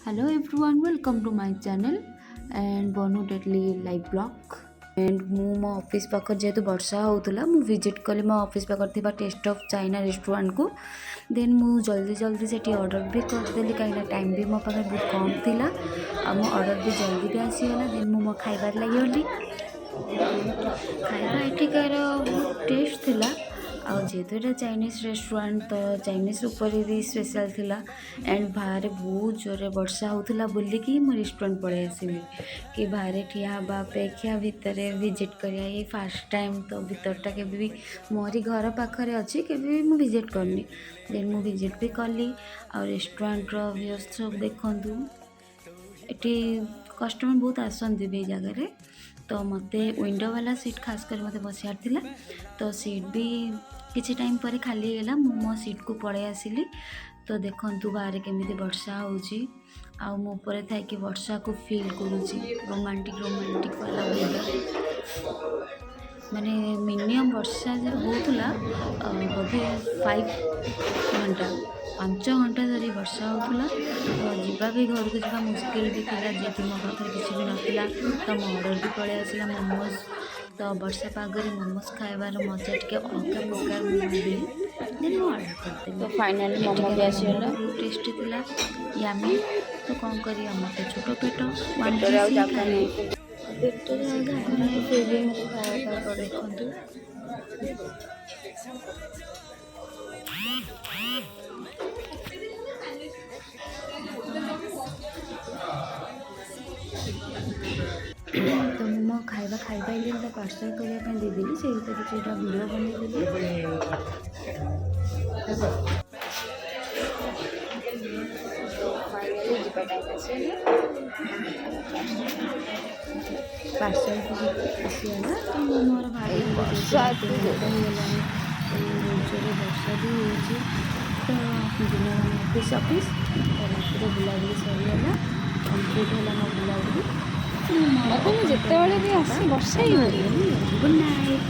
Hello everyone, welcome to my channel and Bonu Deadly live blog. And ମୁଁ ମୋ office ପାଖରେ ଯେହେତୁ ବର୍ଷା ହେଉଥିଲା ମୁଁ ଭିଜିଟ୍ କଲି ମୋ ଅଫିସ୍ ପାଖରେ ଥିବା ଟେଷ୍ଟ ଅଫ୍ ଚାଇନା ରେଷ୍ଟୁରାଣ୍ଟକୁ। ଦେନ୍ ମୁଁ ଜଲ୍ଦି ସେଠି ଅର୍ଡ଼ର ବି କରିଦେଲି କାହିଁକିନା ଟାଇମ୍ ବି ମୋ ପାଖରେ ବହୁତ କମ୍ ଥିଲା ଆଉ ମୋ ଅର୍ଡ଼ର ବି ଜଲ୍ଦି ବି ଆସିଗଲା। ଦେନ୍ ମୁଁ ମୋ ଖାଇବାରେ ଲାଗିଗଲି। ଖାଇବା ଏଠିକାର ବହୁତ ଟେଷ୍ଟ ଥିଲା ଆଉ ଯେହେତୁ ଏଇଟା ଚାଇନିଜ୍ ରେଷ୍ଟୁରାଣ୍ଟ ତ ଚାଇନିଜ୍ ଉପରେ ବି ସ୍ପେଶାଲ୍ ଥିଲା। ଏଣ୍ଡ ବାହାରେ ବହୁତ ଜୋରରେ ବର୍ଷା ହେଉଥିଲା ବୋଲିକି ମୁଁ ରେଷ୍ଟୁରାଣ୍ଟ ପଳେଇ ଆସିଲି କି ବାହାରେ ଠିଆ ହେବା ଅପେକ୍ଷା ଭିତରେ ଭିଜିଟ୍ କରିବା ଏଇ ଫାର୍ଷ୍ଟ ଟାଇମ୍। ତ ଭିତରଟା କେବେ ବି ମୋରି ଘର ପାଖରେ ଅଛି, କେବେ ବି ମୁଁ ଭିଜିଟ୍ କରିନି। ଦେନ୍ ମୁଁ ଭିଜିଟ୍ ବି କଲି ଆଉ ରେଷ୍ଟୁରାଣ୍ଟର ଭ୍ୟୁଜ୍ ସବୁ ଦେଖନ୍ତୁ। ଏଠି କଷ୍ଟମର୍ ବହୁତ ଆସନ୍ତି ବି ଏଇ ଜାଗାରେ। ତ ମୋତେ ୱିଣ୍ଡୋ ବାଲା ସିଟ୍ ଖାସ୍ କରି ମୋତେ ବସିବାର ଥିଲା, ତ ସିଟ୍ ବି କିଛି ଟାଇମ୍ ପରେ ଖାଲି ହେଇଗଲା। ମୁଁ ମୋ ସିଟ୍କୁ ପଳେଇ ଆସିଲି। ତ ଦେଖନ୍ତୁ ବାହାରେ କେମିତି ବର୍ଷା ହେଉଛି ଆଉ ମୁଁ ଉପରେ ଥାଇକି ବର୍ଷାକୁ ଫିଲ୍ କରୁଛି। ରୋମାଣ୍ଟିକ୍ ବାଲା ୱେଦର୍, ମାନେ ମିନିମମ୍ ବର୍ଷା ହେଉଥିଲା ବୋଧେ 5 ଘଣ୍ଟା ଧରି ବର୍ଷା ହେଉଥିଲା। ତ ଯିବା ବି ଘରକୁ ଯିବା ମୁସ୍କିଲ୍ ବି ଥିଲା ଯେହେତୁ ମୋ ପାଖରେ କିଛି ବି ନଥିଲା। ତ ମୋ ଅର୍ଡ଼ର ବି ପଳେଇ ଆସିଲା ମୋମୋଜ୍। ତ ବର୍ଷା ପାଗରେ ମୋମୋଜ୍ ଖାଇବାର ମଜା ଟିକେ ଅଲଗା ପ୍ରକାର ମୁଁ ଭାବିଲି। ଦେନ୍ ମୁଁ ଅର୍ଡ଼ର କରିଦେଲି। ତ ଫାଇନାଲି ମୋମୋ ବି ଆସିଗଲା। ବହୁତ ଟେଷ୍ଟି ଥିଲା, ୟାମି। ତ କ'ଣ କରିବା, ମୋତେ ଛୋଟ ପେଟ ପେଟରେ ଆଉ ଜାଗା ନାହିଁ। ପେଟରେ ଆଉ ଜାଗା ନାହିଁ। ଫିଲିଙ୍ଗରେ ଖାଇବା ତ ଦେଖନ୍ତୁ ତ ମୁଁ ମୋ ଖାଇବା ଖାଇପାରିଲିନି, ତ ପାର୍ସଲ୍ କରିବା ପାଇଁ ଦେଇଦେଲି। ସେଇ ଭିତରେ କିଛିଟା ଭିଡ଼ିଓ ବନେଇଦେଲି। ଫାଇନାଲି ଯିବା ଟାଇମ୍ ଆସିଗଲା। ପାର୍ସଲ୍ ବି ଆସିଗଲା। ତ ମୁଁ ମୋର ଭାବିଲି ବର୍ଷା ଏତେ ଜୋରେ ହେଇଗଲାଣି, ଜୋରେ ବର୍ଷା ବି ହେଉଛି। ତ ଦିନ ଅଫିସ୍ ତ ରାତିରେ ବୁଲାବୁଲି ସରିଗଲା, କମ୍ପ୍ଲିଟ୍ ହେଲା ମୋ ବୁଲାବୁଲି। ଯେତେବେଳେ ବି ଆସି ବର୍ଷା ହିଁ ହୁଏ। Good night.